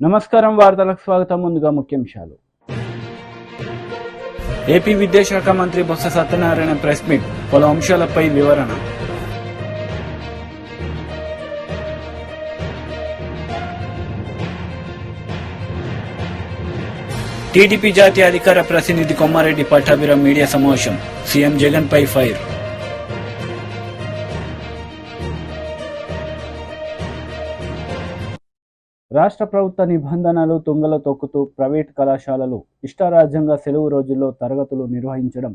నమస్కారం వార్తలకు స్వాగతం. ముందుగా ముఖ్యాంశాలు. ఏపీ విద్యాశాఖ మంత్రి బొత్స సత్యనారాయణ ప్రెస్ మీట్, పలు అంశాలపై వివరణ. టీడీపీ జాతీయ అధికార ప్రతినిధి కొమ్మారెడ్డి పట్టాభిరామ్ మీడియా సమావేశం, సీఎం జగన్ పై ఫైర్. రాష్ట్ర ప్రభుత్వ నిబంధనలు తుంగలో తొక్కుతూ ప్రైవేట్ కళాశాలలు ఇష్టారాజ్యంగా సెలవు రోజుల్లో తరగతులు నిర్వహించడం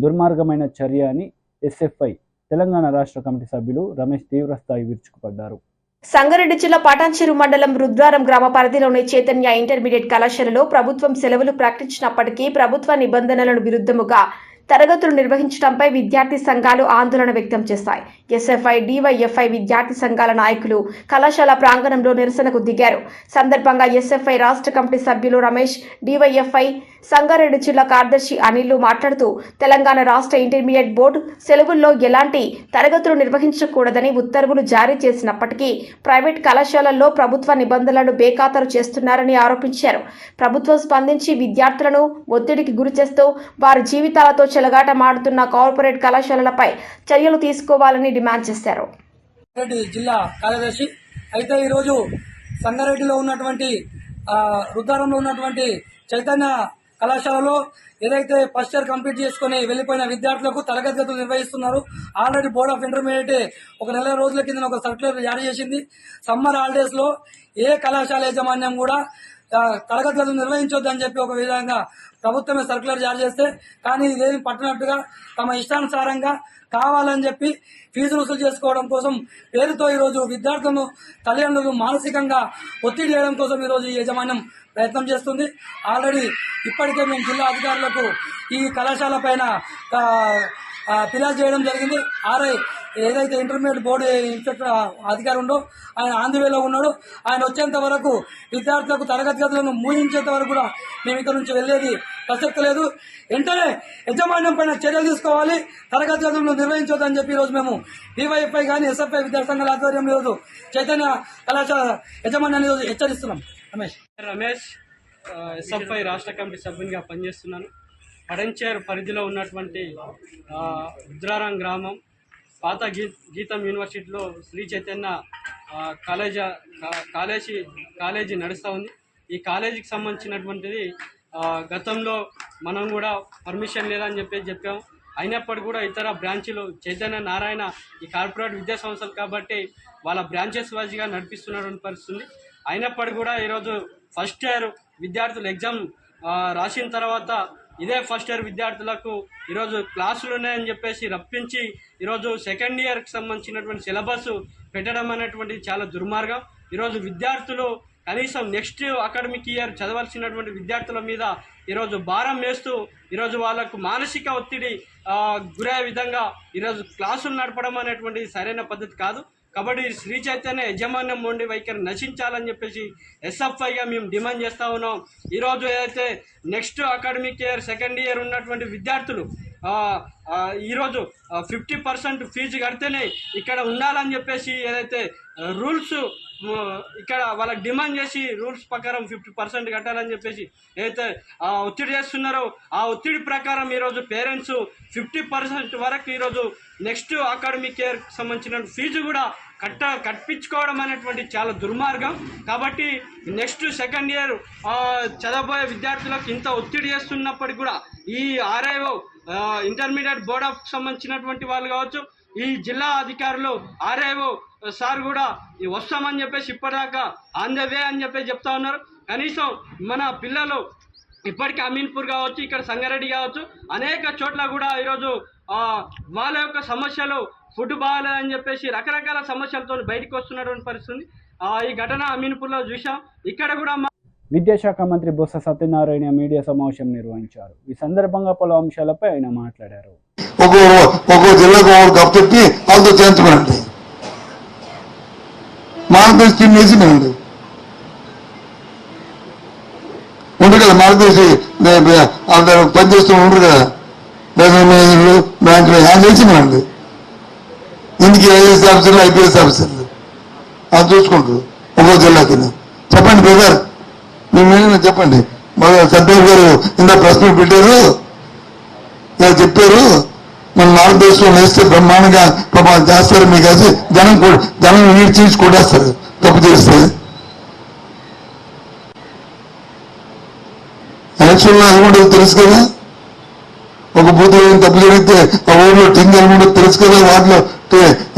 దుర్మార్గమైన చర్య అని ఎస్ఎఫ్ఐ తెలంగాణ రాష్ట్ర కమిటీ సభ్యులు రమేష్ తీవ్రస్థాయి విరుచుకుపడ్డారు. సంగారెడ్డి జిల్లా పటాన్చెరు మండలం రుద్రారం గ్రామ పరిధిలోని చైతన్య ఇంటర్మీడియట్ కళాశాలలో ప్రభుత్వం సెలవులు ప్రకటించినప్పటికీ ప్రభుత్వ నిబంధనలకు విరుద్ధముగా తరగతులు నిర్వహించడంపై విద్యార్థి సంఘాలు ఆందోళన వ్యక్తం చేశాయి. ఎస్ఎఫ్ఐ, డివైఎఫ్ఐ విద్యార్థి సంఘాల నాయకులు కళాశాల ప్రాంగణంలో నిరసనకు దిగారు. సందర్భంగా ఎస్ఎఫ్ఐ రాష్ట్ర కమిటీ సభ్యులు రమేష్, డివైఎఫ్ఐ సంగారెడ్డి జిల్లా కార్యదర్శి అనిల్ మాట్లాడుతూ తెలంగాణ రాష్ట్ర ఇంటర్మీడియట్ బోర్డు సెలవుల్లో ఎలాంటి తరగతులు నిర్వహించకూడదని ఉత్తర్వులు జారీ చేసినప్పటికీ ప్రైవేట్ కళాశాలల్లో ప్రభుత్వ నిబంధనలను బేఖాతరు చేస్తున్నారని ఆరోపించారు. ప్రభుత్వం స్పందించి విద్యార్థులను ఒత్తిడికి గురిచేస్తూ వారి జీవితాలతో చెలగాటమాడుతున్న కార్పొరేట్ కళాశాలలపై చర్యలు తీసుకోవాలని డిమాండ్ చేశారు. జిల్లా కార్యదర్శి అయితే ఈరోజు సంగారెడ్డిలో ఉన్నటువంటి రుద్రారంలో ఉన్నటువంటి చైతన్య కళాశాలలో ఏదైతే ఫస్ట్ ఇయర్ కంప్లీట్ చేసుకుని వెళ్లిపోయిన విద్యార్థులకు తరగతి గదులు నిర్వహిస్తున్నారు. ఆల్రెడీ బోర్డ్ ఆఫ్ ఇంటర్మీడియట్ ఒక నెల రోజుల కింద ఒక సర్క్యులర్ జారీ చేసింది. సమ్మర్ హాలిడేస్ లో ఏ కళాశాల యాజమాన్యం కూడా తరగతి గదులు నిర్వహించొద్దని చెప్పి ఒక విధంగా ప్రభుత్వమే సర్క్యులర్ జారీ చేస్తే, కానీ ఇదేమి పట్టినట్టుగా తమ ఇష్టానుసారంగా కావాలని చెప్పి ఫీజులు వసూలు చేసుకోవడం కోసం పేరుతో ఈరోజు విద్యార్థులను తల్లిదండ్రులు మానసికంగా ఒత్తిడి చేయడం కోసం ఈరోజు ఈ యాజమాన్యం ప్రయత్నం చేస్తుంది. ఆల్రెడీ ఇప్పటికే మేము జిల్లా అధికారులకు ఈ కళాశాల పైన ఫిర్యాదు చేయడం జరిగింది. ఆర్ఐ ఏదైతే ఇంటర్మీడియట్ బోర్డు ఇన్స్పెక్టర్ అధికారి ఉండో ఆయన ఆంధ్రవేలో ఉన్నాడు. ఆయన వచ్చేంత వరకు విద్యార్థులకు తరగతి గదులను మూయించేంత వరకు కూడా మేము ఇక్కడ నుంచి వెళ్లేది ప్రసక్తి లేదు. వెంటనే యజమాన్యం పైన చర్యలు తీసుకోవాలి, తరగతి గదులను నిర్వహించొద్దని చెప్పి ఈరోజు మేము డివైఎఫ్ఐ కానీ ఎస్ఎఫ్ఐ విద్యార్థి సంఘాల ఆధ్వర్యంలో ఈరోజు చైతన్య కళాశాల యజమాన్యాన్ని ఈరోజు హెచ్చరిస్తున్నాం. రమేష్ ఎస్ఎఫ్ఐ రాష్ట్ర కమిటీ సభ్యునిగా పనిచేస్తున్నాను. పటాన్చెరు పరిధిలో ఉన్నటువంటి రుద్రారం గ్రామం పాత గీతం యూనివర్సిటీలో శ్రీ చైతన్య కాలేజీ నడుస్తూ ఉంది. ఈ కాలేజీకి సంబంధించినటువంటిది గతంలో మనం కూడా పర్మిషన్ లేదని చెప్పాము. అయినప్పటికీ కూడా ఇతర బ్రాంచీలు చైతన్య నారాయణ ఈ కార్పొరేట్ విద్యా సంస్థలు కాబట్టి వాళ్ళ బ్రాంచెస్ వైజ్గా నడిపిస్తున్నటువంటి పరిస్థితుంది. అయినప్పటికీ కూడా ఈరోజు ఫస్ట్ ఇయర్ విద్యార్థులు ఎగ్జామ్ రాసిన తర్వాత ఇదే ఫస్ట్ ఇయర్ విద్యార్థులకు ఈరోజు క్లాసులు ఉన్నాయని చెప్పేసి రప్పించి ఈరోజు సెకండ్ ఇయర్కి సంబంధించినటువంటి సిలబస్ పెట్టడం అనేటువంటిది చాలా దుర్మార్గం. ఈరోజు విద్యార్థులు కనీసం నెక్స్ట్ అకాడమిక్ ఇయర్ చదవాల్సినటువంటి విద్యార్థుల మీద ఈరోజు భారం వేస్తూ ఈరోజు వాళ్ళకు మానసిక ఒత్తిడి గురయ్యే విధంగా ఈరోజు క్లాసులు నడపడం అనేటువంటిది సరైన పద్ధతి కాదు. కాబట్టి శ్రీ చైతన్య యజమాన్యం మొండి వైఖరి నశించాలని చెప్పేసి ఎస్ఎఫ్ఐగా మేము డిమాండ్ చేస్తూ ఉన్నాం. ఈరోజు ఏదైతే next academic year second year ఉన్నటువంటి విద్యార్థులు ఈరోజు 50% ఫీజు కడితేనే ఇక్కడ ఉండాలని చెప్పేసి ఏదైతే రూల్స్ ఇక్కడ వాళ్ళకి డిమాండ్ చేసి రూల్స్ ప్రకారం 50% కట్టాలని చెప్పేసి ఏదైతే ఒత్తిడి చేస్తున్నారో ఆ ఒత్తిడి ప్రకారం ఈరోజు పేరెంట్స్ 50% వరకు ఈరోజు నెక్స్ట్ అకాడమిక్ ఇయర్ సంబంధించిన ఫీజు కూడా కట్టించుకోవడం అనేటువంటి చాలా దుర్మార్గం. కాబట్టి నెక్స్ట్ సెకండ్ ఇయర్ చదవబోయే విద్యార్థులకు ఇంత ఒత్తిడి చేస్తున్నప్పటికీ కూడా ఈ ఆర్ఐఓ ఇంటర్మీడియట్ బోర్డ్ ఆఫ్ సంబంధించినటువంటి వాళ్ళు కావచ్చు, ఈ జిల్లా అధికారులు ఆర్ఐఓ సార్ కూడా వస్తామని చెప్పేసి ఇప్పటిదాకా ఆన్ ద వే అని చెప్పేసి చెప్తా ఉన్నారు. కనీసం మన పిల్లలు ఇప్పటికీ అమీన్పూర్ కావచ్చు, ఇక్కడ సంగారెడ్డి కావచ్చు, అనేక చోట్ల కూడా ఈరోజు వాళ్ళ యొక్క సమస్యలు ఫుడ్ బాగాలేదని చెప్పేసి రకరకాల సమస్యలతో బయటకు వస్తున్నటువంటి పరిస్థితి. ఈ ఘటన అమీన్పూర్లో చూసాం. ఇక్కడ కూడా విద్యాశాఖ మంత్రి బొత్స సత్యనారాయణ మీడియా సమావేశం నిర్వహించారు. ఈ సందర్భంగా పలు అంశాలపై ఆయన మాట్లాడారు. ఒక్కో జిల్లాకు కప్పు పెట్టి వాళ్ళతో చేయించుకోండి, మార్గదర్శి టీం వేసినండి ఉండరు కదా, మార్గదర్శి పనిచేస్తూ ఉండరు కదా, బ్యాంకులో హ్యాండ్ చేసినండి. ఇందుకు ఐఏఎస్ ఆఫీసర్లు, ఐపీఎస్ ఆఫీసర్లు అది చూసుకుంటారు ఒక్కో జిల్లా కింద. చెప్పండి బ్రదర్, చెప్పండి. సత్యబాబు గారు ఇంత ప్రశ్న పెట్టారు, ఇలా చెప్పారు, మన భారతదేశంలో వేస్తే బ్రహ్మాండంగా పాపం చేస్తారు మీకు అది జనం నీరు చీల్చి కొట్టేస్తారు తప్పు చేస్తే. ఎలక్షన్లో అది కూడా తెలుసు కదా, ఒక బూత్ తప్పు జరిగితే ఆ ఊళ్ళో టింగ్ ఎలా ఉండదు తెలుసు కదా, వాటిలో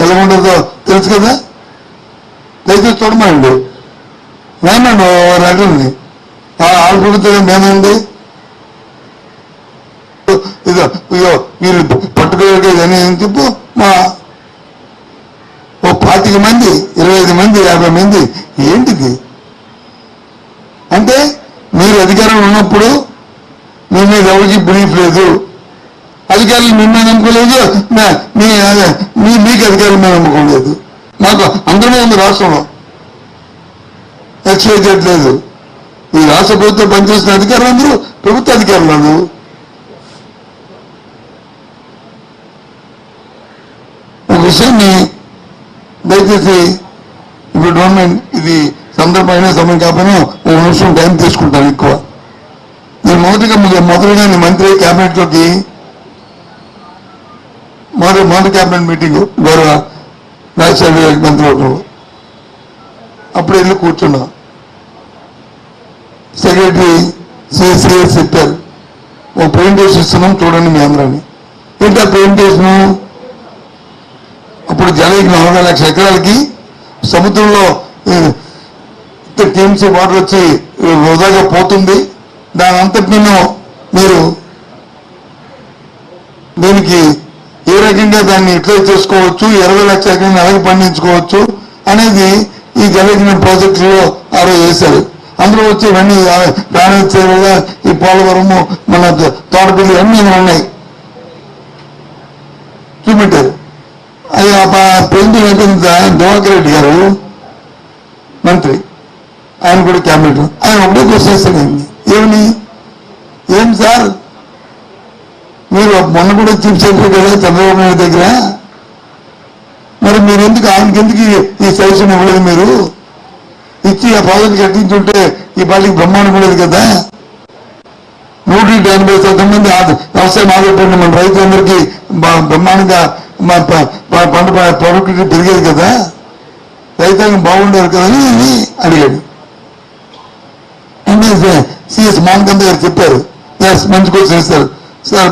ఎలా ఉండదో తెలుసు కదా. దయచేసి చూడమండి, మేమండి రకండి ఆడుకుంటుంది మేమండి. ఇదో వీళ్ళు పట్టుకోలేదని చెప్పు, మా ఓ 25 మంది 25 మంది 50 మంది ఏంటిది అంటే, మీరు అధికారంలో ఉన్నప్పుడు మీ మీద ఎవరికి బ్రీఫ్ లేదు, అధికారులు మీ మీద నమ్మకలేదు, మీకు అధికారుల మీద నమ్మకం లేదు. మాకు అందరూ ఉంది రాష్ట్రంలో, ఎక్స్పైజెడ్ లేదు. ఈ రాష్ట్ర ప్రభుత్వం పనిచేసిన అధికారులు అందరూ ప్రభుత్వ అధికారులు అందరూ. ఒక విషయాన్ని దయచేసి ఇప్పుడు గవర్నమెంట్ ఇది సందర్భమైన సమయం కాకపోయినా ఒక నిమిషం టైం తీసుకుంటాను ఎక్కువ. నేను మొదలుగా మంత్రి క్యాబినెట్లోకి మొదటి క్యాబినెట్ మీటింగ్ గౌరవ రాజశేఖర మంత్రివర్గంలో అప్పుడు వెళ్ళి కూర్చున్నా. సెక్రటరీ సిఎస్ చెప్పారు, ఓ ప్రెజెంటేషన్ ఇస్తున్నాం చూడండి మీ అందరని. ఏంటా ప్రెజెంటేషను? అప్పుడు జలయజ్ఞం 40 లక్షల ఎకరాలకి సముద్రంలో టీఎంసీ వాటర్ వచ్చి వృధాగా పోతుంది, దాని అంతటినూ మీరు దీనికి ఏ రకంగా దాన్ని యూటిలైజ్ చేసుకోవచ్చు, 20 లక్షల ఎకరాన్ని అలాగే పండించుకోవచ్చు అనేది ఈ జలయజ్ఞం ప్రాజెక్టులో ఆరోజు చేశారు. అందులో వచ్చి ఇవన్నీ ప్రాణేశ్వర, ఈ పోలవరము, మన తోటపల్లి అన్నీ ఉన్నాయి చూపెట్టారు. అది ప్రెసిడెంట్ ఏంటంటే దివాకర్ రెడ్డి గారు మంత్రి, ఆయన కూడా క్యాబినెట్, ఆయన ఒకటే క్వశ్చన్ వేస్తాడండి, ఏం సార్ మీరు మొన్న కూడా చీఫ్ సెక్రటరీ కదా చంద్రబాబు నాయుడు దగ్గర, మరి మీరు ఆయనకి ఎందుకు ఈ సజెషన్ ఇవ్వలేదు? మీరు ఇచ్చి ఆ ప్రాజెక్ట్ కట్టించుంటే ఈ పాటికి బ్రహ్మాండం ఉండేది కదా. 180% మంది వ్యవసాయం ఆధారపడిన మన రైతులందరికీ బ్రహ్మాండంగా పంట ప్రొడక్టివిటీ పెరిగేది కదా, రైతాంగం బాగుండేది కదా అని అడిగాడు. సిఎస్ మోహన్ గారు చెప్పారు, మంచి క్వశ్చన్ ఇస్తారు సార్,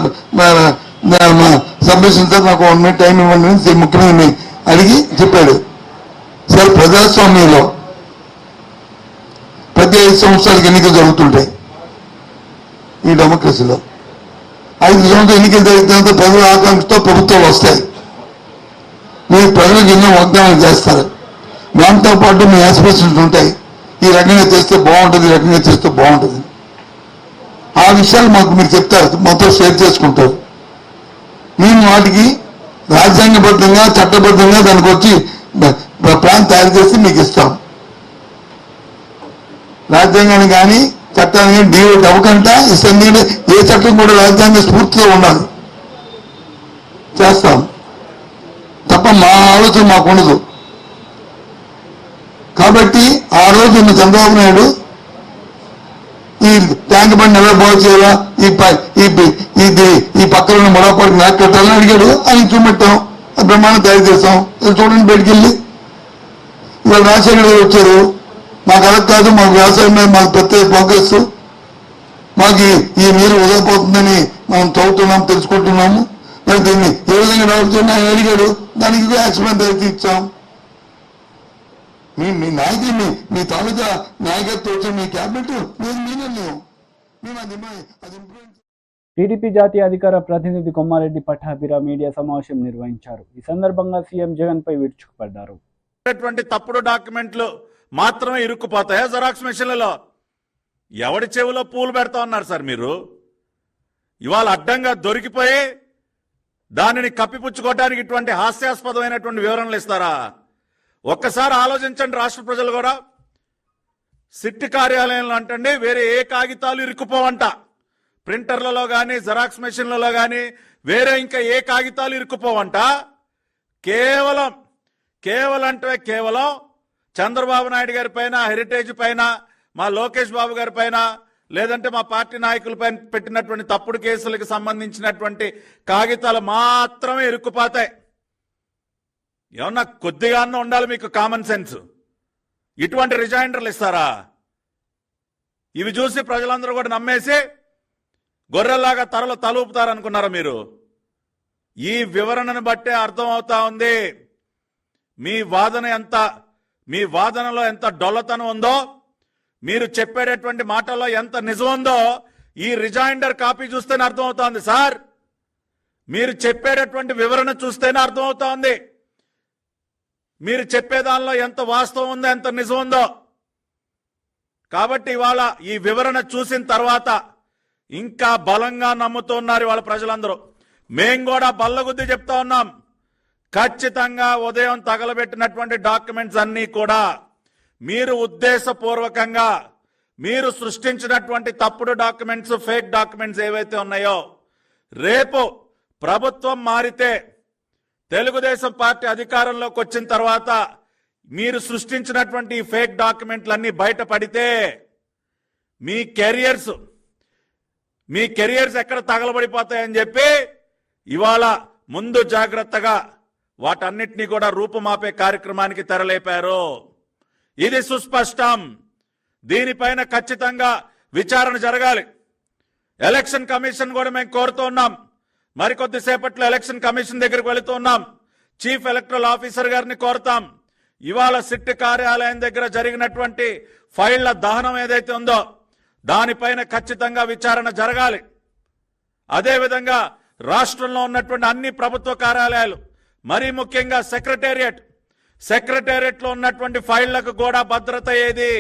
సబ్మిషన్ సార్ నాకు 1 minute టైం ఇవ్వండి ముఖ్యమంత్రిని అడిగి చెప్పాడు. సార్ ప్రజాస్వామ్యంలో ప్రతి 5 సంవత్సరాలకు ఎన్నికలు జరుగుతుంటాయి. ఈ డెమోక్రసీలో 5 సంవత్సరాలు ఎన్నికలు జరిగిన ప్రజల ఆకాంక్షతో ప్రభుత్వాలు వస్తాయి. మీరు ప్రజలకు ఎన్నో వాగ్దానాలు చేస్తారు, దాంతో పాటు మీ ఆస్పిరేషన్స్ ఉంటాయి, ఈ రకంగా చేస్తే బాగుంటుంది, ఈ రకంగా చేస్తే బాగుంటుంది. ఆ విషయాలు మాకు మీరు చెప్తారు, మొత్తం షేర్ చేసుకుంటారు. మేము వాటికి రాజ్యాంగబద్ధంగా చట్టబద్ధంగా దానికి వచ్చి ప్లాన్ తయారు చేసి మీకు ఇస్తాం. రాజ్యాంగాన్ని కానీ చట్టాన్ని కానీ డీవోట్ అవ్వకుండా ఇస్తాం. ఏ చట్టం కూడా రాజ్యాంగ స్ఫూర్తితో ఉండాలి, చేస్తాం తప్ప మా ఆలోచన మాకు ఉండదు. కాబట్టి ఆ రోజు ఉన్న చంద్రబాబు నాయుడు ఈ ట్యాంక్ బండ్ ఎలా బాగు చేయాలా, ఈ పక్కన ఉన్న మొడపాటికి నాకు కట్టాలని అడిగాడు, ఆయన చూపెట్టాం, బ్రహ్మాండం తయారు చేస్తాం. చూడండి బయటికి వెళ్ళి. ఇవాళ రాజశేఖర గారు వచ్చారు, మాకు అలా కాదు, మాకు వ్యవసాయం మీద మాకు ప్రత్యేక ఫోకస్, మాకు ఈ నీరు వదిలిపోతుందని మనం చదువుతున్నాం, తెలుసుకుంటున్నాము, మరి దీన్ని ఏ విధంగా రావచ్చు ఆయన అడిగాడు, దానికి యాక్సిడెంట్ అయితే ఇచ్చాం. మీ నాయకుడిని, మీ తాలూకా నాయకత్వం వచ్చి మీ క్యాబినెట్ టీడీపీ జాతీయ అధికార ప్రతినిధి కొమ్మారెడ్డి పట్టాభిరా మీడియా సమావేశం నిర్వహించారు. ఈ సందర్భంగా సీఎం జగన్ పై విరుచుకుపడ్డారు. తప్పుడు డాక్యుమెంట్లు మాత్రమే ఇరుక్కుపోతాయా జెరాక్స్ మెషిన్లలో? ఎవడి చెవిలో పూలు పెడతా ఉన్నారు సార్ మీరు? ఇవాళ అడ్డంగా దొరికిపోయి దానిని కప్పిపుచ్చుకోవడానికి ఇటువంటి హాస్యాస్పదమైనటువంటి వివరణలు ఇస్తారా? ఒక్కసారి ఆలోచించండి రాష్ట్ర ప్రజలు కూడా. సిట్ కార్యాలయంలో అంటండి వేరే ఏ కాగితాలు ఇరుక్కుపోవంట, ప్రింటర్లలో కానీ జెరాక్స్ మెషిన్లలో కానీ వేరే ఇంకా ఏ కాగితాలు ఇరుక్కుపోవంట. కేవలం చంద్రబాబు నాయుడు గారి పైన, హెరిటేజ్ పైన, మా లోకేష్ బాబు గారి పైన లేదంటే మా పార్టీ నాయకులపైన పెట్టినటువంటి తప్పుడు కేసులకు సంబంధించినటువంటి కాగితాలు మాత్రమే ఇరుక్కుపోతాయి. ఏమన్నా కొద్దిగా ఉండాలి మీకు కామన్ సెన్స్. ఇటువంటి రిజైండర్లు ఇస్తారా? ఇవి చూసి ప్రజలందరూ కూడా నమ్మేసి గొర్రెల్లాగా తలూపుతారనుకున్నారా మీరు? ఈ వివరణను బట్టే అర్థమవుతా ఉంది మీ వాదనలో ఎంత డొల్లతనం ఉందో, మీరు చెప్పేటటువంటి మాటల్లో ఎంత నిజం ఉందో ఈ రిజైండర్ కాపీ చూస్తేనే అర్థమవుతోంది సార్. మీరు చెప్పేటటువంటి వివరణ చూస్తేనే అర్థమవుతోంది మీరు చెప్పేదానిలో ఎంత వాస్తవం ఉందో, ఎంత నిజం ఉందో. కాబట్టి ఇవాళ ఈ వివరణ చూసిన తర్వాత ఇంకా బలంగా నమ్ముతున్నారు ఇవాళ ప్రజలందరూ. మేం కూడా బల్లగుద్ది చెప్తా ఉన్నాం, ఖచ్చితంగా ఉదయం తగలబెట్టినటువంటి డాక్యుమెంట్స్ అన్నీ కూడా మీరు ఉద్దేశపూర్వకంగా మీరు సృష్టించినటువంటి తప్పుడు డాక్యుమెంట్స్, ఫేక్ డాక్యుమెంట్స్ ఏవైతే ఉన్నాయో, రేపు ప్రభుత్వం మారితే, తెలుగుదేశం పార్టీ అధికారంలోకి వచ్చిన తర్వాత మీరు సృష్టించినటువంటి ఈ ఫేక్ డాక్యుమెంట్లన్నీ బయటపడితే మీ కెరియర్స్ ఎక్కడ తగలబడిపోతాయని చెప్పి ఇవాళ ముందు జాగ్రత్తగా వాటన్నిటినీ కూడా రూపుమాపే కార్యక్రమానికి తెరలేపారు. ఇది సుస్పష్టం. దీనిపైన ఖచ్చితంగా విచారణ జరగాలి. ఎలక్షన్ కమిషన్ కూడా మేము కోరుతూ ఉన్నాం. మరికొద్దిసేపట్లో ఎలక్షన్ కమిషన్ దగ్గరికి వెళుతూ ఉన్నాం. చీఫ్ ఎలక్టరల్ ఆఫీసర్ గారిని కోరుతాం. ఇవాళ సిట్ కార్యాలయం దగ్గర జరిగినటువంటి ఫైళ్ల దహనం ఏదైతే ఉందో దానిపైన ఖచ్చితంగా విచారణ జరగాలి. అదేవిధంగా రాష్ట్రంలో ఉన్నటువంటి అన్ని ప్రభుత్వ కార్యాలయాలు, మరీ ముఖ్యంగా సెక్రటేరియట్లో ఉన్నటువంటి ఫైళ్లకు కూడా భద్రత ఏది?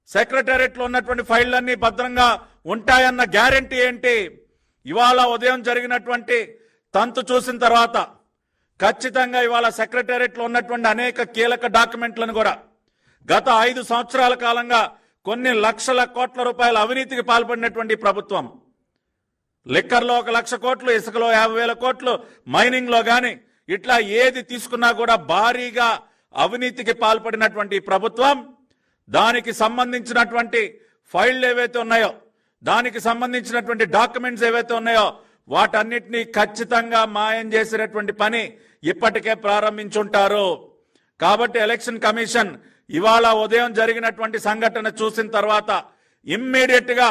సెక్రటేరియట్లో ఉన్నటువంటి ఫైళ్లన్నీ భద్రంగా ఉంటాయన్న గ్యారెంటీ ఏంటి? ఇవాళ ఉదయం జరిగినటువంటి తంతు చూసిన తర్వాత ఖచ్చితంగా ఇవాళ సెక్రటేరియట్లో ఉన్నటువంటి అనేక కీలక డాక్యుమెంట్లను కూడా గత 5 సంవత్సరాల కాలంగా కొన్ని లక్షల కోట్ల రూపాయల అవినీతికి పాల్పడినటువంటి ప్రభుత్వం, లిక్కర్లో 1 లక్ష కోట్లు, ఇసుకలో 50,000 కోట్లు, మైనింగ్లో కానీ ఇట్లా ఏది తీసుకున్నా కూడా భారీగా అవినీతికి పాల్పడినటువంటి ప్రభుత్వం, దానికి సంబంధించినటువంటి ఫైళ్లు ఏవైతే ఉన్నాయో, దానికి సంబంధించినటువంటి డాక్యుమెంట్స్ ఏవైతే ఉన్నాయో వాటన్నిటినీ ఖచ్చితంగా మాయం చేసినటువంటి పని ఇప్పటికే ప్రారంభించుంటారు. కాబట్టి ఎలక్షన్ కమిషన్ ఇవాళ ఉదయం జరిగినటువంటి సంఘటన చూసిన తర్వాత ఇమ్మీడియట్ గా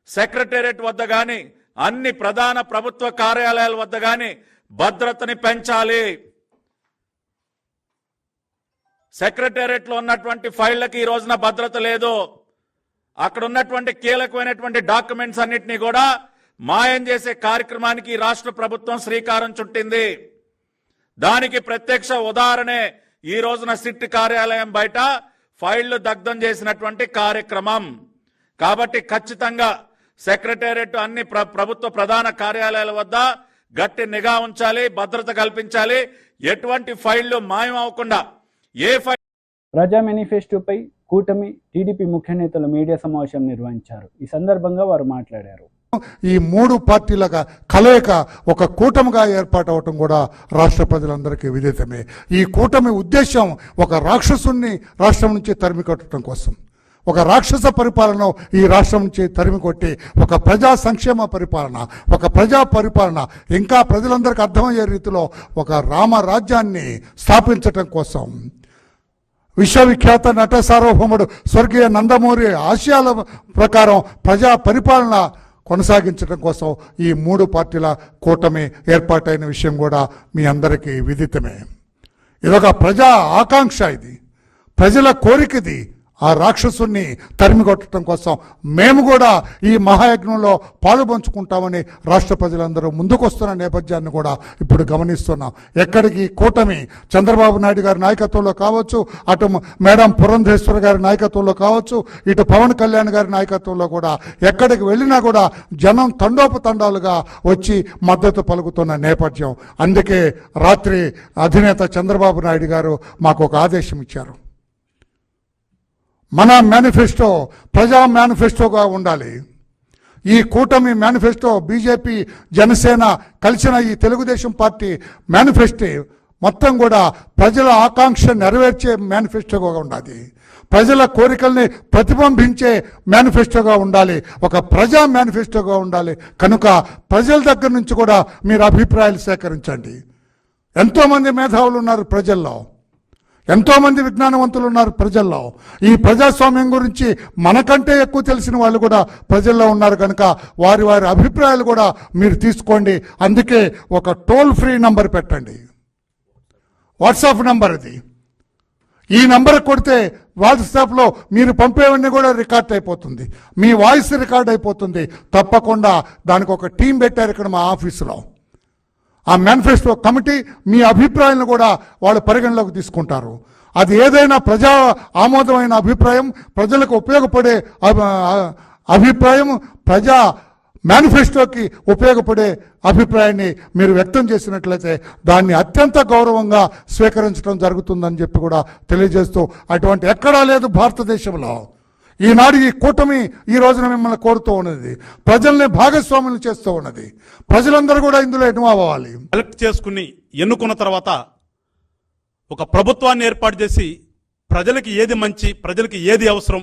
సెక్రటేరియట్ వద్ద గాని అన్ని ప్రధాన ప్రభుత్వ కార్యాలయాల వద్ద గాని భద్రతని పెంచాలి. సెక్రటేరియట్ లో ఉన్నటువంటి ఫైళ్లకి ఈ రోజున భద్రత లేదు. అక్కడ ఉన్నటువంటి కీలకమైనటువంటి డాక్యుమెంట్స్ అన్నిటినీ కూడా మాయం చేసే కార్యక్రమానికి రాష్ట్ర ప్రభుత్వం శ్రీకారం చుట్టింది. దానికి ప్రత్యక్ష ఉదాహరణే ఈ రోజున సిట్ కార్యాలయం బయట ఫైళ్లు దగ్ధం చేసినటువంటి కార్యక్రమం. కాబట్టి ఖచ్చితంగా సెక్రటేరియట్ అన్ని ప్రభుత్వ ప్రధాన కార్యాలయాల వద్ద గట్టి నిఘా ఉంచాలి, భద్రత కల్పించాలి. ఎటువంటి ఫైళ్లు మాయం అవ్వకుండా ప్రజా మేనిఫెస్టోపై కూటమి టీడీపీ ముఖ్య నేతలు మీడియా సమావేశం నిర్వహించారు. ఈ సందర్భంగా వారు మాట్లాడారు. ఈ 3 పార్టీల కలయిక ఒక కూటమిగా ఏర్పాటవటం కూడా రాష్ట్ర ప్రజలందరికీ విదితమే. ఈ కూటమి ఉద్దేశం ఒక రాక్షసుని రాష్ట్రం నుంచి తరిమి కొట్టడం కోసం, ఒక రాక్షస పరిపాలన ఈ రాష్ట్రం నుంచి తరిమి కొట్టి ఒక ప్రజా సంక్షేమ పరిపాలన, ఒక ప్రజా పరిపాలన, ఇంకా ప్రజలందరికీ అర్థమయ్యే రీతిలో ఒక రామరాజ్యాన్ని స్థాపించటం కోసం, విశ్వవిఖ్యాత నట సార్వభౌముడు స్వర్గీయ నందమూరి ఆశయాల ప్రకారం ప్రజా పరిపాలన కొనసాగించడం కోసం ఈ 3 పార్టీల కూటమి ఏర్పాటైన విషయం కూడా మీ అందరికీ విదితమే. ఇదొక ప్రజా ఆకాంక్ష, ఇది ప్రజల కోరికది. ఆ రాక్షసుని తరిమి కొట్టడం కోసం మేము కూడా ఈ మహాయజ్ఞంలో పాలుపంచుకుంటామని రాష్ట్ర ప్రజలందరూ ముందుకొస్తున్న నేపథ్యాన్ని కూడా ఇప్పుడు గమనిస్తున్నాం. ఎక్కడికి కూటమి చంద్రబాబు నాయుడు గారి నాయకత్వంలో కావచ్చు, అటు మేడం పురంధేశ్వర గారి నాయకత్వంలో కావచ్చు, ఇటు పవన్ కళ్యాణ్ గారి నాయకత్వంలో కూడా ఎక్కడికి వెళ్ళినా కూడా జనం తండోపతండాలుగా వచ్చి మద్దతు పలుకుతున్న నేపథ్యం. అందుకే రాత్రి అధినేత చంద్రబాబు నాయుడు గారు మాకు ఒక ఆదేశం ఇచ్చారు. మన మేనిఫెస్టో ప్రజా మేనిఫెస్టోగా ఉండాలి. ఈ కూటమి మేనిఫెస్టో, బీజేపీ జనసేన కలిసిన ఈ తెలుగుదేశం పార్టీ మేనిఫెస్టో మొత్తం కూడా ప్రజల ఆకాంక్ష నెరవేర్చే మేనిఫెస్టోగా ఉండాలి. ప్రజల కోరికల్ని ప్రతిబింబించే మేనిఫెస్టోగా ఉండాలి, ఒక ప్రజా మేనిఫెస్టోగా ఉండాలి. కనుక ప్రజల దగ్గర నుంచి కూడా మీరు అభిప్రాయాలు సేకరించండి. ఎంతోమంది మేధావులు ఉన్నారు ప్రజల్లో, ఎంతోమంది విజ్ఞానవంతులు ఉన్నారు ప్రజల్లో. ఈ ప్రజాస్వామ్యం గురించి మనకంటే ఎక్కువ తెలిసిన వాళ్ళు కూడా ప్రజల్లో ఉన్నారు. కనుక వారి వారి అభిప్రాయాలు కూడా మీరు తీసుకోండి. అందుకే ఒక టోల్ ఫ్రీ నంబర్ పెట్టండి, వాట్సాప్ నంబర్ ఇది. ఈ నంబర్ కొడితే వాట్సాప్లో మీరు పంపేవన్నీ కూడా రికార్డ్ అయిపోతుంది, మీ వాయిస్ రికార్డ్ అయిపోతుంది. తప్పకుండా దానికి ఒక టీం పెట్టారు ఇక్కడ మా ఆఫీసులో. ఆ మేనిఫెస్టో కమిటీ మీ అభిప్రాయాలను కూడా వాళ్ళు పరిగణలోకి తీసుకుంటారు. అది ఏదైనా ప్రజా ఆమోదమైన అభిప్రాయం, ప్రజలకు ఉపయోగపడే అభిప్రాయం, ప్రజా మేనిఫెస్టోకి ఉపయోగపడే అభిప్రాయాన్ని మీరు వ్యక్తం చేసినట్లయితే దాన్ని అత్యంత గౌరవంగా స్వీకరించడం జరుగుతుందని చెప్పి కూడా తెలియజేస్తూ, అటువంటి ఎక్కడా లేదు భారతదేశంలో. ఈనాడు ఈ కూటమి ఈ రోజున మిమ్మల్ని కోరుతూ ఉన్నది, ప్రజల్ని భాగస్వాములు చేస్తూ ఉన్నది. ప్రజలందరూ కూడా ఇందులో ఇన్వాల్వ్ అవ్వాలి. సెలెక్ట్ చేసుకుని ఎన్నుకున్న తర్వాత ఒక ప్రభుత్వాన్ని ఏర్పాటు చేసి ప్రజలకి ఏది మంచి, ప్రజలకి ఏది అవసరం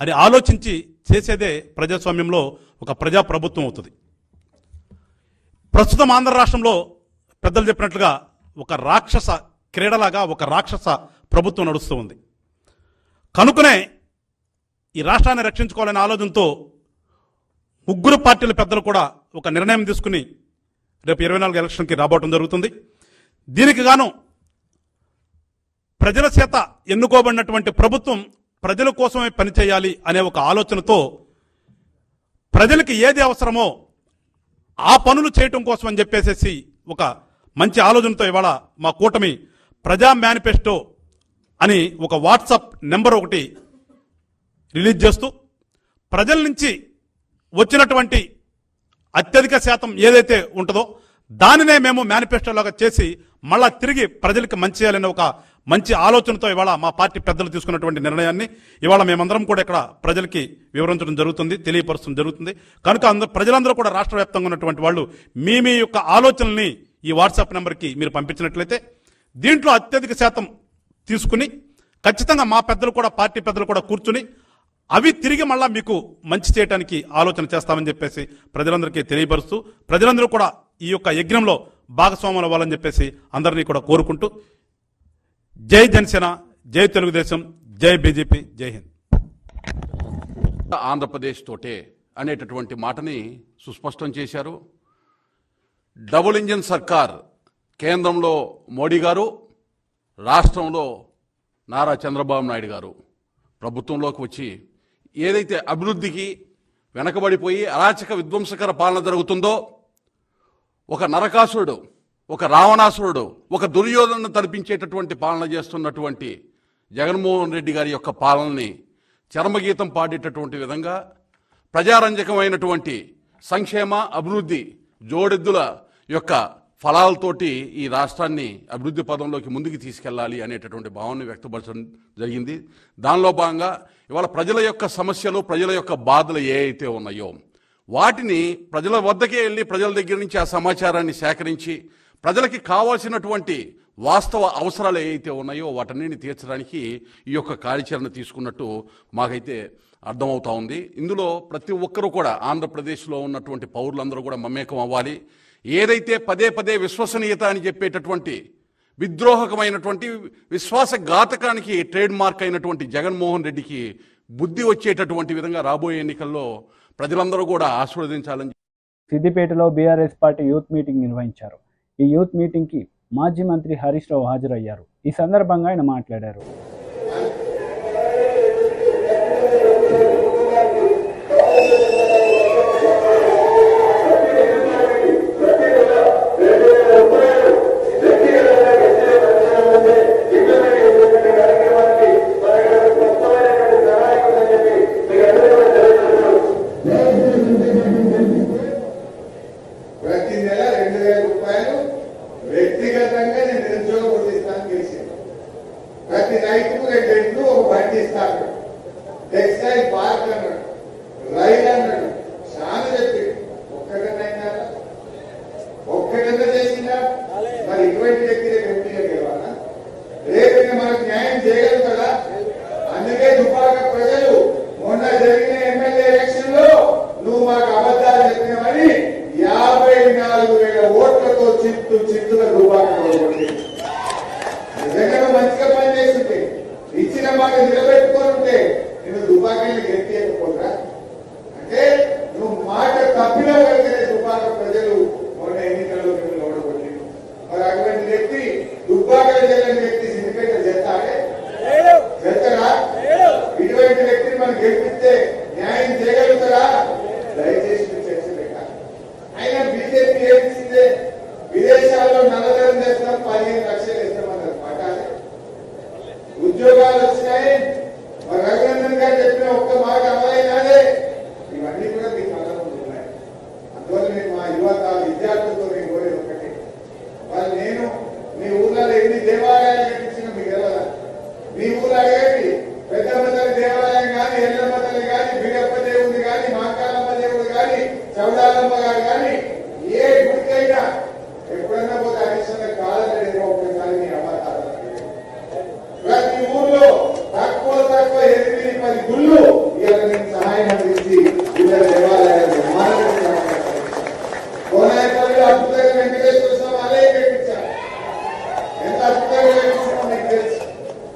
అని ఆలోచించి చేసేదే ప్రజాస్వామ్యంలో ఒక ప్రజాప్రభుత్వం అవుతుంది. ప్రస్తుతం ఆంధ్ర రాష్ట్రంలో పెద్దలు చెప్పినట్లుగా ఒక రాక్షస క్రీడలాగా ఒక రాక్షస ప్రభుత్వం నడుస్తూ ఉంది. కనుకనే ఈ రాష్ట్రాన్ని రక్షించుకోవాలనే ఆలోచనతో 3 పార్టీల పెద్దలు కూడా ఒక నిర్ణయం తీసుకుని రేపు 24 ఎలక్షన్కి రాబోవడం జరుగుతుంది. దీనికి గాను ప్రజల చేత ఎన్నుకోబడినటువంటి ప్రభుత్వం ప్రజల కోసమే పనిచేయాలి అనే ఒక ఆలోచనతో ప్రజలకి ఏది అవసరమో ఆ పనులు చేయటం కోసం అని చెప్పేసి ఒక మంచి ఆలోచనతో ఇవాళ మా కూటమి ప్రజా మేనిఫెస్టో అని ఒక వాట్సాప్ నెంబర్ ఒకటి రిలీజ్ చేస్తూ ప్రజల నుంచి వచ్చినటువంటి అత్యధిక శాతం ఏదైతే ఉంటుందో దానినే మేము మేనిఫెస్టోలాగా చేసి మళ్ళా తిరిగి ప్రజలకు మంచి చేయాలనే ఒక మంచి ఆలోచనతో ఇవాళ మా పార్టీ పెద్దలు తీసుకున్నటువంటి నిర్ణయాన్ని ఇవాళ మేమందరం కూడా ఇక్కడ ప్రజలకి వివరించడం జరుగుతుంది, తెలియపరచడం జరుగుతుంది. కనుక ప్రజలందరూ కూడా రాష్ట్ర వ్యాప్తంగా ఉన్నటువంటి వాళ్ళు మీ యొక్క ఆలోచనల్ని ఈ వాట్సాప్ నెంబర్కి మీరు పంపించినట్లయితే దీంట్లో అత్యధిక శాతం తీసుకుని ఖచ్చితంగా మా పెద్దలు కూడా, పార్టీ పెద్దలు కూడా కూర్చుని అవి తిరిగి మళ్ళా మీకు మంచి చేయడానికి ఆలోచన చేస్తామని చెప్పేసి ప్రజలందరికీ తెలియపరుస్తూ, ప్రజలందరూ కూడా ఈ యొక్క యజ్ఞంలో భాగస్వాములు అవ్వాలని చెప్పేసి అందరినీ కూడా కోరుకుంటూ, జై జనసేన, జై తెలుగుదేశం, జై బీజేపీ, జై హింద్. ఆంధ్రప్రదేశ్ తోటే అనేటటువంటి మాటని సుస్పష్టం చేశారు. డబుల్ ఇంజిన్ సర్కార్, కేంద్రంలో మోడీ గారు, రాష్ట్రంలో నారా చంద్రబాబు నాయుడు గారు ప్రభుత్వంలోకి వచ్చి ఏదైతే అభివృద్ధికి వెనకబడిపోయి అరాచక విధ్వంసకర పాలన జరుగుతుందో, ఒక నరకాసురుడు, ఒక రావణాసురుడు, ఒక దుర్యోధనను తలపించేటటువంటి పాలన చేస్తున్నటువంటి జగన్మోహన్ రెడ్డి గారి యొక్క పాలనని చరమగీతం పాడేటటువంటి విధంగా ప్రజారంజకమైనటువంటి సంక్షేమ అభివృద్ధి జోడెద్దుల యొక్క ఫలాలతోటి ఈ రాష్ట్రాన్ని అభివృద్ధి పదంలోకి ముందుకు తీసుకెళ్లాలి అనేటటువంటి భావనను వ్యక్తపరచడం జరిగింది. దానిలో భాగంగా ఇవాళ ప్రజల యొక్క సమస్యలు, ప్రజల యొక్క బాధలు ఏ అయితే ఉన్నాయో వాటిని ప్రజల వద్దకే వెళ్ళి ప్రజల దగ్గర నుంచి ఆ సమాచారాన్ని సేకరించి ప్రజలకి కావాల్సినటువంటి వాస్తవ అవసరాలు ఏవైతే ఉన్నాయో వాటన్నిటిని తీర్చడానికి ఈ యొక్క కార్యాచరణ తీసుకున్నట్టు మాకైతే అర్థమవుతా ఉంది. ఇందులో ప్రతి ఒక్కరూ కూడా ఆంధ్రప్రదేశ్లో ఉన్నటువంటి పౌరులందరూ కూడా మమేకం అవ్వాలి. ఏదైతే పదే పదే విశ్వసనీయత అని చెప్పేటటువంటి విద్రోహకమైనటువంటి విశ్వాసఘాతకానికి ట్రేడ్ మార్క్ అయినటువంటి జగన్మోహన్ రెడ్డికి బుద్ధి వచ్చేటటువంటి విధంగా రాబోయే ఎన్నికల్లో ప్రజలందరూ కూడా ఆశీర్వదించాలని. సిద్దిపేటలో బీఆర్ఎస్ పార్టీ యూత్ మీటింగ్ నిర్వహించారు. ఈ యూత్ మీటింగ్కి మాజీ మంత్రి హరీష్ రావు హాజరయ్యారు. ఈ సందర్భంగా ఆయన మాట్లాడారు. ప్రతి నెల 2,000 రూపాయలు వ్యక్తిగతంగా నేను నిరుద్యోగ గుర్తిస్తాను గెలిచాను. ప్రతి రైతుకు 2 రెట్లు ఒక బండి ఇస్తాను. టెక్స్టైల్ పార్క్ అన్నాడు, రైలు అన్నాడు, చాలా చెప్పి ఒక్కటన్నా చేసిందా? మరి ఇటువంటి వ్యక్తి ఎంపీగా గెలవాలా? రేపు మనకు న్యాయం చేయగలుగుతాడా? అందుకే న్యాయం చేయగలుగుతారా? దయచేసి చర్చ పెట్టాలి. అయినా బీజేపీ ఏమిచ్చిందే, విదేశాల్లో నల్లధనం చేస్తాం, 15 లక్షలు ఇస్తామన్నారు. పట్టాలి. ఉద్యోగాలు వచ్చినాయి, మరి రఘునందన్ గారు చెప్పిన ఒక్క మాట అమలైనాదే. ఇవన్నీ కూడా మీ కళ్ళ ముందు ఉన్నాయి. అందువల్ల నేను మా యువత విద్యార్థులతో నేను కోరేది ఒకటి, వాళ్ళు నేను మీ ఊర్లలో ఎన్ని దేవాలయాలు కట్టించినా మీకు తెలియదా? మీ ఊరు అడగండి, పెద్దమ్మ తల్లి దేవాలయం కానీ, ఎల్లమ్మ తల్లి కానీ, బీడప్ప దేవుడు కానీ, మాకాలమ్మ దేవుడు కానీ, చౌడాలమ్మ గారు కానీ, ఏ గుడికైనా ఎప్పుడన్నా పోతే అడిషనల్ కాదని ఒక్కసారి మీ అమ్మ ప్రతి ఊర్లో తక్కువ 8-10 గుళ్ళు ఇలా నేను సహాయం అందించి ఇలా దేవాలయాలు కోనాయపల్లి అద్భుతంగా వెంకటేశ్వర స్వామి ఆలయం కట్టించారు. ఎంత అద్భుతంగా కట్టించామో మీకు తెలుసు.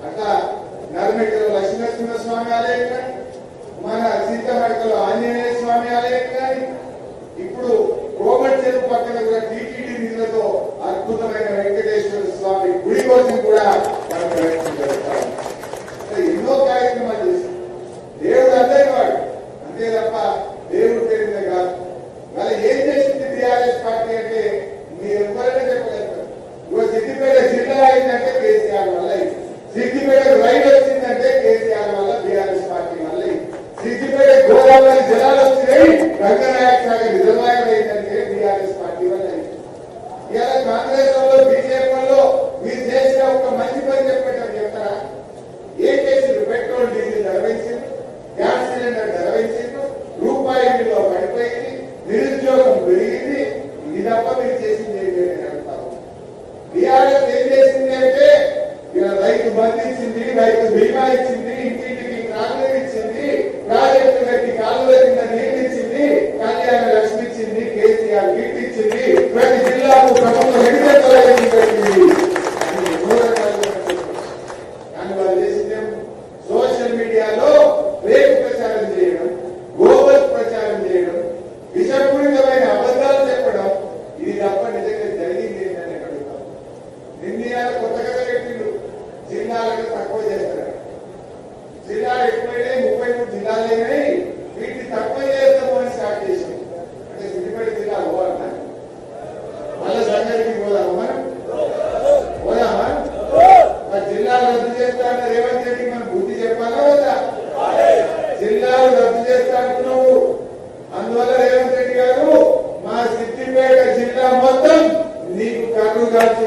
అట్లా నర్మికలో లక్ష్మీనరసింహ స్వామి ఆలయం కానీ, మన సీతమడకలో ఆంజనేయ స్వామి ఆలయం కానీ, ఇప్పుడు కోమటి చెరువు పక్కన కూడా టీటీడీ నిధులతో అద్భుతమైన వెంకటేశ్వర స్వామి గుడి కోసం కూడా మనం ప్రయత్నం చేస్తాం. ఎన్నో కార్యక్రమాలు చేస్తాం. దేవుడు అందరి వాడు అంతే తప్ప దేవుడు పేరుందే కాదు. మరి ఏం చేసింది టీఆర్ఎస్ పార్టీ అంటే మీరు ఎవరైనా చెప్పగలుగుతారు. సిద్దిపేట జిల్లా అయిందంటే కేసీఆర్ వల్ల, సిద్దిపేట రైలు వచ్చిందంటే కేసీఆర్ వల్ల, టీఆర్ఎస్ పార్టీ వల్ల, సిద్దిపేట గోదావరి జలాలు వచ్చినాయి, రంగనాయక సాగర్ రిజర్వాయర్ అయిందంటే టీఆర్ఎస్ పార్టీ వల్ల. ఇలా కాంగ్రెస్ వాళ్ళు బీజేపీ వాళ్ళు మీరు చేసిన ఒక మంచి పని చెప్పేటప్పుడు చెప్తారా? ఏం చేసిండ్రు? పెట్రోల్ డీజిల్ ధర పెంచిండ్రు, గ్యాస్ సిలిండర్ ధర పెంచిండ్రు, రూపాయి విలువ పడిపోయింది, నిరుద్యోగం పెరిగింది. ఇది తప్ప మీరు చేసింది ఏంటి అని అడుగుతారు. టీఆర్ఎస్ ఏం చేసింది అంటే ఇలా రైతు బంధు ఇచ్చింది, రైతు బీమా ఇచ్చింది, ఇంటింటికి కాలువలు ఇచ్చింది, ప్రాజెక్టు కట్టి కాలువల కింద నీళ్లు ఇచ్చింది, కళ్యాణ లక్ష్మి ఇచ్చింది, కేసీఆర్ కిట్ ఇచ్చింది, ప్రతి జిల్లాకు ప్రభుత్వ మెడికల్ కాలేజీ పెట్టింది. కానీ వాళ్ళు చేసింది సోషల్ మీడియాలో రేపు ప్రచారం చేయడం, గోవల్ ప్రచారం చేయడం, విషపూరితమైన అబద్ధాలు చెప్పడం. ఇది తప్ప నిజంగా జరిగింది ఏంటని అడుగుతాం. నిందియాలు కొత్తగా పెట్టిండు, జిల్లాలకు తక్కువ చేస్తారు. జిల్లాలు ఎక్కువైనాయి, 33 జిల్లాలు అయినాయి, వీటిని తక్కువ చేస్తాము అని స్టార్ట్ చేసాం. అంటే సిద్దిపేట జిల్లా పోవాలన్నా మళ్ళా సంగతికి పోదామా? మనం పోదామా? మరి జిల్లాలు రద్దు చేస్తానన్న రేవంత్ రెడ్డికి మనం బుద్ధి చెప్పాలా వద్దా? జిల్లాలు రద్దు చేస్తాను. అందువల్ల రేవంత్ రెడ్డి గారు మా సిద్దిపేట జిల్లా మొత్తం నీకు కర్రు కాల్చి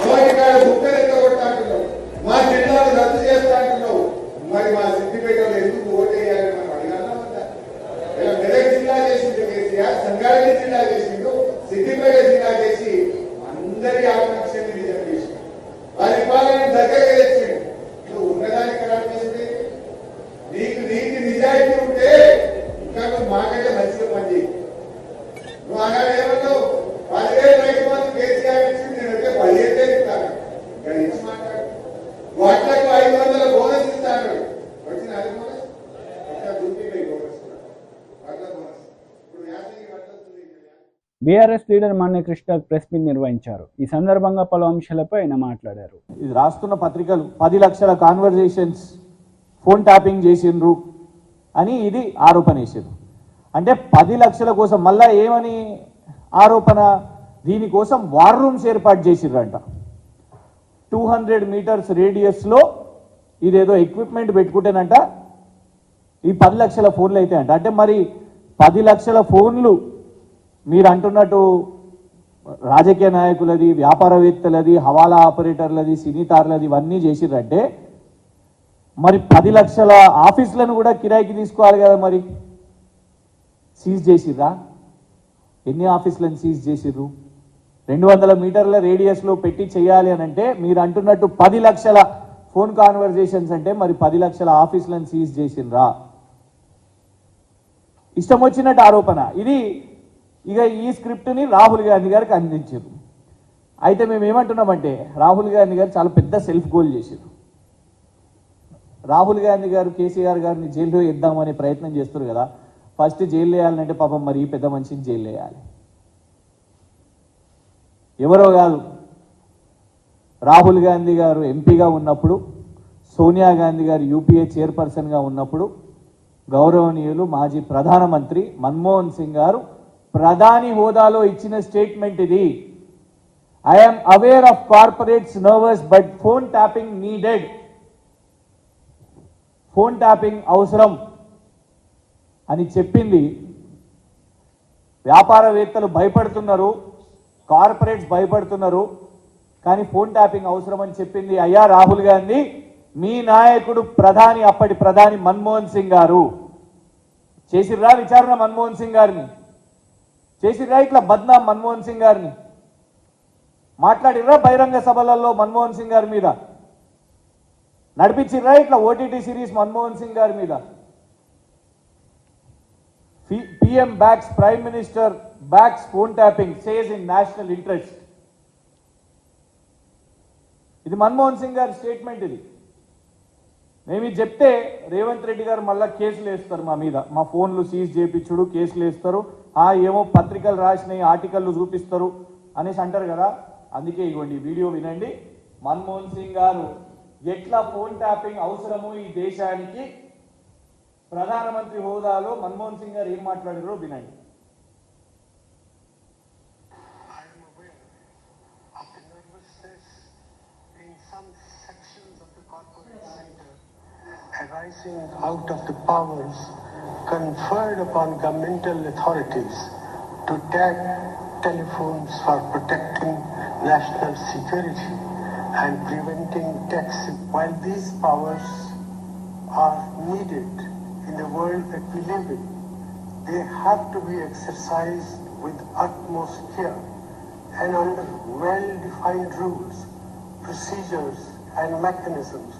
నోటికాడ బుక్కలెక్క కొట్టాంటున్నావు, మా జిల్లాను రద్దు చేస్తా అంటున్నావు. మరి మా సిద్దిపేటలో ఎందుకు ఓటేయాలని మనం అడగాలా వద్దా? ఇలా మెదక్ జిల్లా చేసిండు కేసీఆర్, సంగారెడ్డి జిల్లా చేసిండు, సిద్దిపేట జిల్లా చేసి అందరి ఆకాంక్షని నిజం చేసిండు, పరిపాలన దగ్గరగా తెచ్చిండు. నువ్వు ఉన్నదానికి ఖరాబ్ చేసింది. నీకు నీతి నిజాయితీ ఉంటే ఇంకా నువ్వు మాకంటే మంచిగా పనిచేయి. నువ్వు ఆనాడు ఏమన్నావు? 10,000 రైతు బంధు కేసీఆర్ ఇచ్చింది, నేనంటే 15,000 ఇస్తాను. ఇక్కడ ఇచ్చి మాట్లాడు. వాట్లకు 500 బోనస్ ఇస్తాను. వచ్చిన అది బోనస్ దూకిపోయి బోనస్ కూడా వడ్ల బోనస్. ఇప్పుడు యాసంగి వడ్ల BRS leader Manya Krishna press meet నిర్వహించారు. ఈ సందర్భంగా పలు అంశాలపై ఆయన మాట్లాడారు. ఇది రాస్తున్న పత్రికలు 10 లక్షల కాన్వర్జేషన్స్ ఫోన్ ట్యాపింగ్ చేసిండ్రు అని ఇది ఆరోపణ వేసారు. అంటే 10 లక్షల కోసం మళ్ళా ఏమని ఆరోపణ? దీనికోసం వార్ రూమ్స్ ఏర్పాటు చేసిర్రంట. 200 మీటర్స్ రేడియస్లో ఇదేదో ఎక్విప్మెంట్ పెట్టుకుంటేనంట ఈ 10 లక్షల ఫోన్లు అయితే అంట. అంటే మరి 10 లక్షల ఫోన్లు మీరు అంటున్నట్టు రాజకీయ నాయకులది, వ్యాపారవేత్తలది, హవాలా ఆపరేటర్లది, సినీతార్లది ఇవన్నీ చేసిర్రంటే మరి 10 లక్షల ఆఫీసులను కూడా కిరాయికి తీసుకోవాలి కదా. మరి సీజ్ చేసిర్రా? ఎన్ని ఆఫీసులను సీజ్ చేసిర్రు? 200 మీటర్ల రేడియస్లో పెట్టి చేయాలి అని అంటే మీరు అంటున్నట్టు 10 లక్షల ఫోన్ కాన్వర్జేషన్స్ అంటే మరి 10 లక్షల ఆఫీసులను సీజ్ చేసిండ్రా? ఇష్టం వచ్చినట్టు ఆరోపణ ఇది. ఇక ఈ స్క్రిప్ట్ని రాహుల్ గాంధీ గారికి అందించారు. అయితే మేము ఏమంటున్నామంటే రాహుల్ గాంధీ గారు చాలా పెద్ద సెల్ఫ్ గోల్ చేశారు. రాహుల్ గాంధీ గారు కేసీఆర్ గారిని జైల్లో వేద్దామనే ప్రయత్నం చేస్తారు కదా. ఫస్ట్ జైలు వేయాలంటే పాపం మరి ఈ పెద్ద మనిషిని జైలు వేయాలి. ఎవరో కాదు, రాహుల్ గాంధీ గారు ఎంపీగా ఉన్నప్పుడు సోనియా గాంధీ గారు యూపీఏ చైర్పర్సన్గా ఉన్నప్పుడు గౌరవనీయులు మాజీ ప్రధానమంత్రి మన్మోహన్ సింగ్ గారు ప్రధాని హోదాలో ఇచ్చిన స్టేట్మెంట్ ఇది. I'm aware of corporates nervous but phone tapping needed. Phone tapping అవసరం అని చెప్పింది. వ్యాపారవేత్తలు భయపడుతున్నారు, కార్పొరేట్స్ భయపడుతున్నారు, కానీ ఫోన్ ట్యాపింగ్ అవసరం అని చెప్పింది అయ్యా రాహుల్ గాంధీ, మీ నాయకుడు ప్రధాని, అప్పటి ప్రధాని మన్మోహన్ సింగ్ గారు. చేసిర్రా విచారణ మన్మోహన్ సింగ్ గారిని? చేసిర్రా ఇట్లా బద్నాం మన్మోహన్ సింగ్ గారిని? మాట్లాడిర్రా బహిరంగ సభలలో మన్మోహన్ సింగ్ గారి మీద? నడిపించిర్రా ఇట్లా ఓటీటీ సిరీస్ మన్మోహన్ సింగ్ గారి మీద? PM backs Prime Minister backs phone tapping, says in national interest. ఇది మన్మోహన్ సింగ్ గారి స్టేట్మెంట్. ఇది మేము ఇది చెప్తే రేవంత్ రెడ్డి గారు మళ్ళీ కేసులు వేస్తారు మా మీద, మా ఫోన్లు సీజ్ చేయించుడు కేసులు వేస్తారు, ఏమో పత్రికలు రాసినాయి ఆర్టికల్లు చూపిస్తారు అనేసి అంటారు కదా. అందుకే ఇవ్వండి వీడియో వినండి. మన్మోహన్ సింగ్ గారు ఎట్లా ఫోన్ ట్యాపింగ్ అవసరము ఈ దేశానికి ప్రధానమంత్రి హోదాలో మన్మోహన్ సింగ్ గారు ఏం మాట్లాడారో వినండి. Arising out of the powers conferred upon governmental authorities to tap telephones for protecting national security and preventing tax. While these powers are needed in the world that we live in, they have to be exercised with utmost care and under well-defined rules, procedures and mechanisms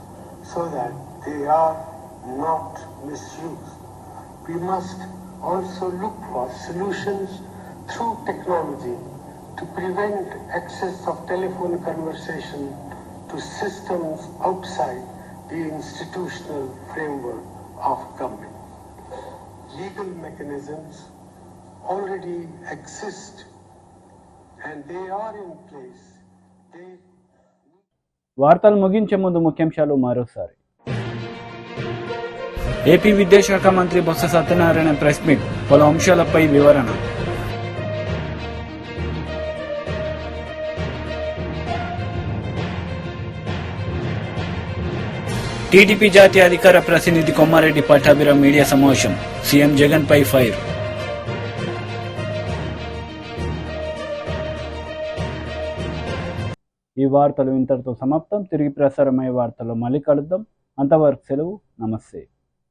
so that they are not misused. We must also look for solutions through technology to prevent access of telephone conversation to systems outside the institutional framework of government. Legal mechanisms already exist and they are in place. వార్తలు ముగించే ముందు ముఖ్యాంశాలు మరోసారి. AP విద్యాశాఖ మంత్రి Botsa Satyanarayana press meet, పలు అంశాలపై వివరణ. టీడీపీ జాతీయ అధికార ప్రతినిధి కొమ్మారెడ్డి పట్టాభిరామ్ మీడియా సమావేశం, సీఎం జగన్ పై ఫైర్. ఈ వార్తలు ఇంతటితో సమాప్తం. తిరిగి ప్రసారమయ్యే వార్తల్లో మళ్ళీ కలుద్దాం. అంతవరకు సెలవు. నమస్తే.